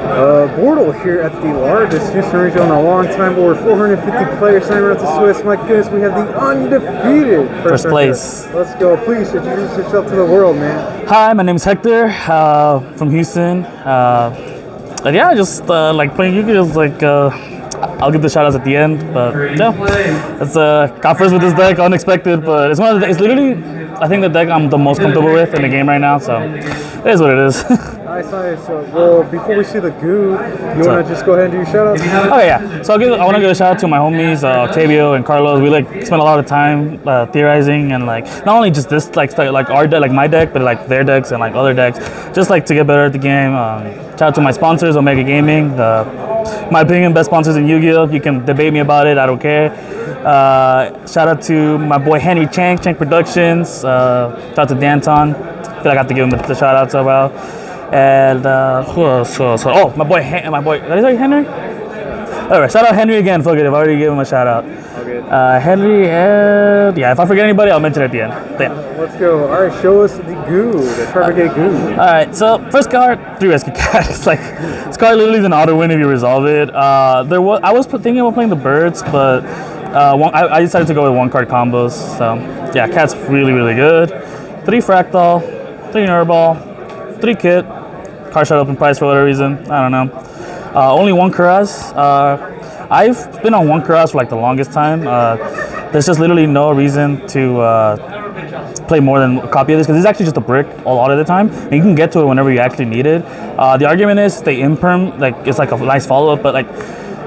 Bortle here at the largest Houston region in a long time. Over 450 players signed up to Swiss. My goodness, we have the undefeated first place. Let's go. Please introduce yourself to the world, man. Hi, my name is Hector from Houston. And yeah, just like playing Yu-Gi, just like I'll give the shout outs at the end. But yeah, it's got first with this deck, unexpected, but it's one of the, it's literally I think the deck I'm the most comfortable with in the game right now. So it is what it is. Nice. Well, before we see the goo, you want to just go ahead and do your shout outs? Oh yeah. So I want to give a shout out to my homies, Octavio and Carlos. We like spent a lot of time theorizing and like not only just this like our deck, like my deck, but like their decks and like other decks, just like to get better at the game. Shout out to my sponsors, Omega Gaming, my opinion, best sponsors in Yu-Gi-Oh! You can debate me about it, I don't care. Shout out to my boy Henry Chang Productions. Shout out to Danton. I feel like I have to give him the shout outs as well. And who else? Oh, my boy, did I say Henry? Alright, shout out Henry again. Fuck it, I've already given him a shout out. Okay. Henry, and yeah, if I forget anybody, I'll mention it at the end. But yeah. Let's go. Alright, show us the goo, the Tri-Brigade goo. Alright, so first card, 3 Rescue Cat. It's like, this card literally is an auto win if you resolve it. I was thinking about playing the birds, but I decided to go with 1-card combos. So yeah, Cat's really, really good. 3 Fractal, 3 Nurball, 3 Kit. Card shot up in price for whatever reason. I don't know. Only 1 Kuraz. I've been on 1 Kuraz for like the longest time. There's just literally no reason to play more than a copy of this because it's actually just a brick a lot of the time, and you can get to it whenever you actually need it. The argument is they imperm, like it's like a nice follow up, but like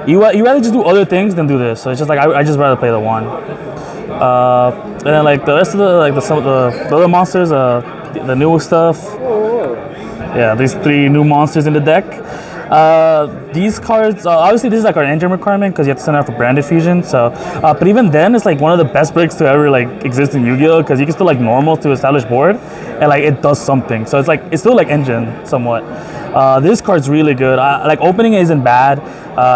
you rather just do other things than do this. So it's just like I just rather play the 1. And then like the rest of the other monsters, the new stuff. Yeah, these 3 new monsters in the deck. These cards, obviously this is like our engine requirement because you have to send out for branded fusion. So, but even then, it's like one of the best breaks to ever like exist in Yu-Gi-Oh! Because you can still like normal to establish board, and like it does something. So it's like it's still like engine somewhat. This card's really good. Like opening it isn't bad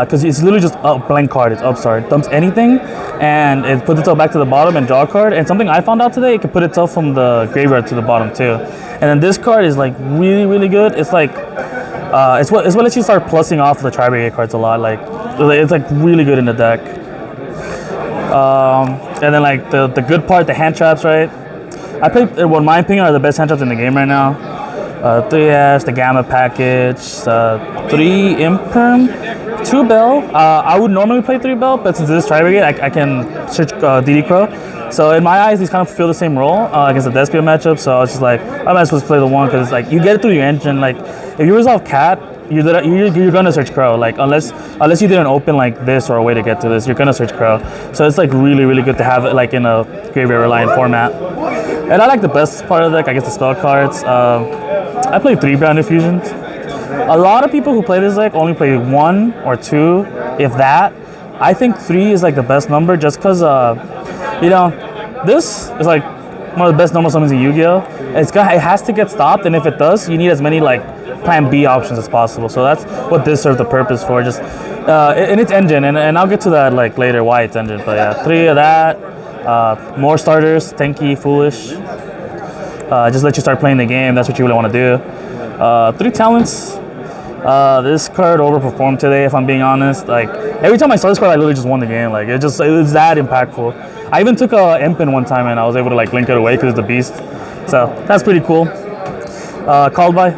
because it's literally just a blank card. It's upstart, dumps anything, and it puts itself back to the bottom and draw a card. And something I found out today, it can put itself from the graveyard to the bottom too. And then this card is like really, really good. It's like it's what lets you start plussing off the Tri-Brigade cards a lot. Like it's like really good in the deck. And then like the good part, the hand traps, right? I played what in my opinion are the best hand traps in the game right now. 3 Ash, the Gamma package, 3 Imperm, 2 Bell. I would normally play 3 Bell, but since this is Tri-Brigade, I can search DD Crow. So in my eyes, these kind of fulfill the same role against the Despia matchup. So I was just like, I might as well play the 1 because like you get it through your engine. Like if you resolve Cat, you're gonna search Crow. Like unless you didn't open like this or a way to get to this, you're gonna search Crow. So it's like really, really good to have it like in a graveyard reliant format. And I like the best part of the deck, I guess, the spell cards. I played 3 branded fusions. A lot of people who play this deck only play 1 or 2, if that. I think 3 is like the best number just because, you know, this is like one of the best normal summons in Yu-Gi-Oh! It has to get stopped, and if it does, you need as many like plan B options as possible. So that's what this serves the purpose for. Just in its engine, and I'll get to that like later why it's engine. But yeah, 3 of that. More starters, tanky, foolish. Just let you start playing the game. That's what you really want to do. 3 talents. This card overperformed today, if I'm being honest. Like every time I saw this card, I literally just won the game. Like it was that impactful. I even took a Impin one time and I was able to like link it away because it's a beast. So that's pretty cool. Called by.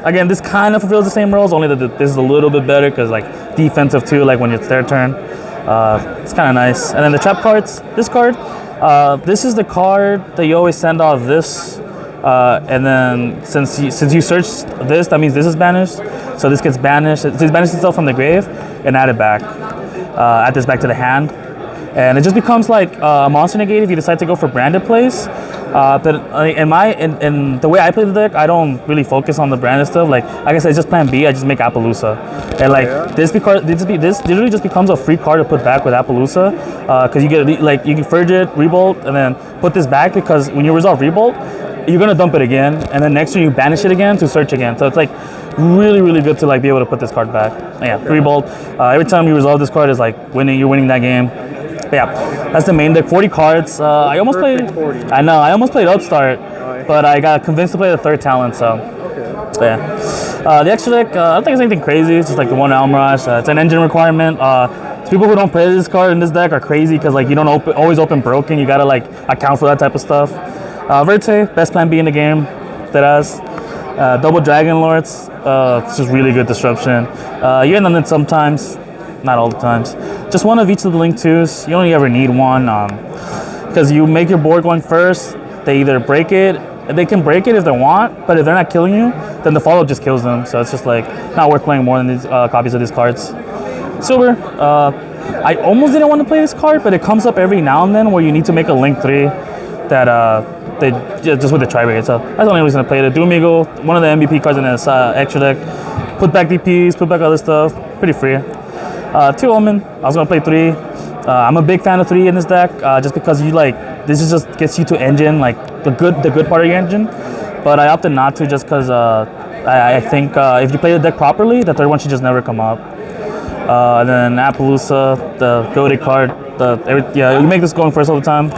Again, this kind of fulfills the same roles, only that this is a little bit better because like defensive too. Like when it's their turn, it's kind of nice. And then the trap cards. This card. This is the card that you always send off this. And then since you searched this, that means this is banished. So this gets banished. It banishes itself from the grave and add it back. Add this back to the hand. And it just becomes like a monster negate if you decide to go for branded plays. But in the way I play the deck, I don't really focus on the branded stuff. Like I said, it's just plan B. I just make Appaloosa, and like this literally just becomes a free card to put back with Appaloosa, because you get like you can Furge it, Rebolt, and then put this back because when you resolve Rebolt, you're gonna dump it again, and then next turn you banish it again to search again. So it's like really, really good to like be able to put this card back. And yeah, Rebolt. Every time you resolve this card is like winning. You're winning that game. But yeah, that's the main deck. 40 cards. I almost played. 40. I know. I almost played Upstart, but I got convinced to play the 3rd talent. So Yeah. The extra deck, I don't think it's anything crazy. It's just like the one Almirage. It's an engine requirement. People who don't play this card in this deck are crazy because like you don't always open broken. You gotta like account for that type of stuff. Verte, best plan B in the game. Deadass. Double Dragon Lords. It's just really good disruption. You end on it sometimes, not all the times. Just one of each of the Link 2s. You only ever need one because you make your board going first. They either break it. They can break it if they want, but if they're not killing you, then the follow just kills them. So it's just like not worth playing more than these copies of these cards. Silver. I almost didn't want to play this card, but it comes up every now and then where you need to make a Link 3 that they just with the Tri-Brigade. So that's the only reason to play it. Doomeagle, one of the MVP cards in this extra deck. Put back DPs, put back other stuff. Pretty free. 2 Omen. I was gonna play 3. I'm a big fan of 3 in this deck, just because you like this is just gets you to engine like the good part of your engine. But I opted not to just because I think if you play the deck properly, the third one should just never come up. And then Appaloosa, the goated card. You make this going first all the time.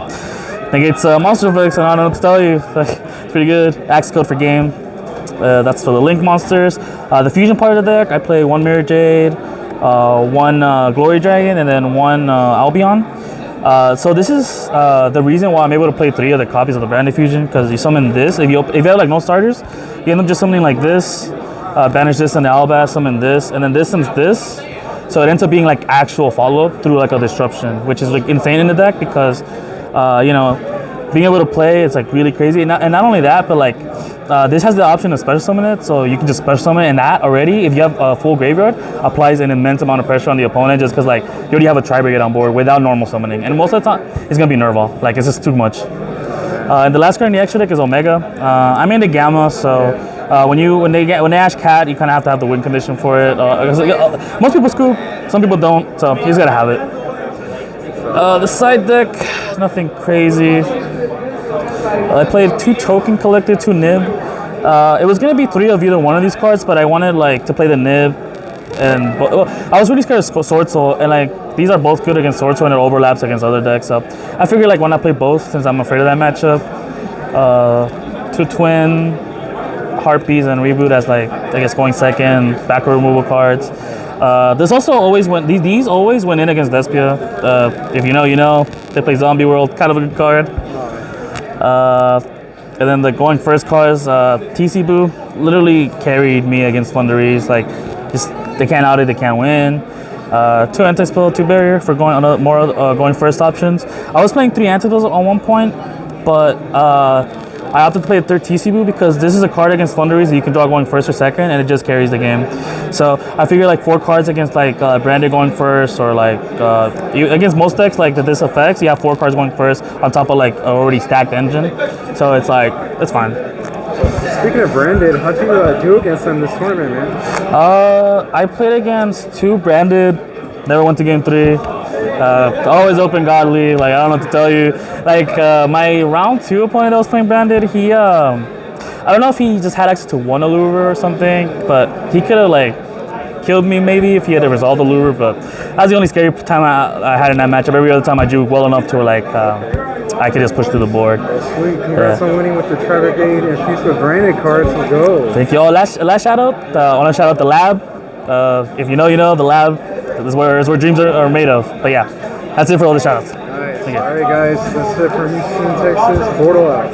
Negates monster effects, and I don't know what to tell you. It's pretty good. Axe code for game. That's for the Link monsters. The fusion part of the deck, I play 1 Mirror Jade, 1 Glory Dragon, and then 1 Albion. So this is the reason why I'm able to play 3 other copies of the Branded Fusion, because you summon this. If you have like no starters, you end up just summoning like this, banish this and the Albass, summon this, and then this and this. So it ends up being like actual follow-up through like a disruption, which is like insane in the deck because you know, being able to play, it's like really crazy. And not only that, but like this has the option to special summon it, so you can just special summon it, and that already, if you have a full graveyard, applies an immense amount of pressure on the opponent just because like you already have a Tri-Brigade on board without normal summoning. And most of the time, it's gonna be Nerval. Like it's just too much. And the last card in the extra deck is Omega. I'm into Gamma, so when they Ash Cat, you kind of have to have the win condition for it. Most people scoop, some people don't, so you just gotta have it. The side deck, nothing crazy. I played 2 Token Collector, 2 Nib. It was gonna be 3 of either one of these cards, but I wanted like to play the Nib, and I was really scared of Sword Soul, and like these are both good against Sword Soul, and it overlaps against other decks. So I figured like why not play both since I'm afraid of that matchup. 2 Twin Harpies and Reboot as like I guess going second, backward removal cards. This also always went. These always went in against Despia. If you know, you know. They play Zombie World, kind of a good card. And then the going first cards, TC Boo literally carried me against Thunderies. Like, just they can't out it, they can't win. 2 anti-spell, 2 barrier for going on more going first options. I was playing 3 antidotes at one point, but I opted to play a 3rd TC Boo because this is a card against Thunderies that you can draw going first or second, and it just carries the game. So I figured like 4 cards against like Branded going first, or like against most decks like that this affects, you have 4 cards going first on top of like an already stacked engine. So it's like it's fine. Speaking of Branded, how'd you do against them this tournament, man? I played against 2 Branded. Never went to game 3. Always open godly, like I don't know what to tell you. Like my round 2 opponent that was playing Branded, he I don't know if he just had access to 1 Allure or something, but he could have like killed me maybe if he had to resolve the Allure. But that was the only scary time I had in that matchup. Every other time I drew well enough to like I could just push through the board. Sweet, congrats on winning with the Tri-Brigade infused with Branded cards. Let's go. Thank you all. Last shout out, I want to shout out the lab. If you know, you know, the lab is where dreams are made of. But yeah, that's it for all the shout outs. Nice. All right, guys, that's it for Houston, Texas. Portal out.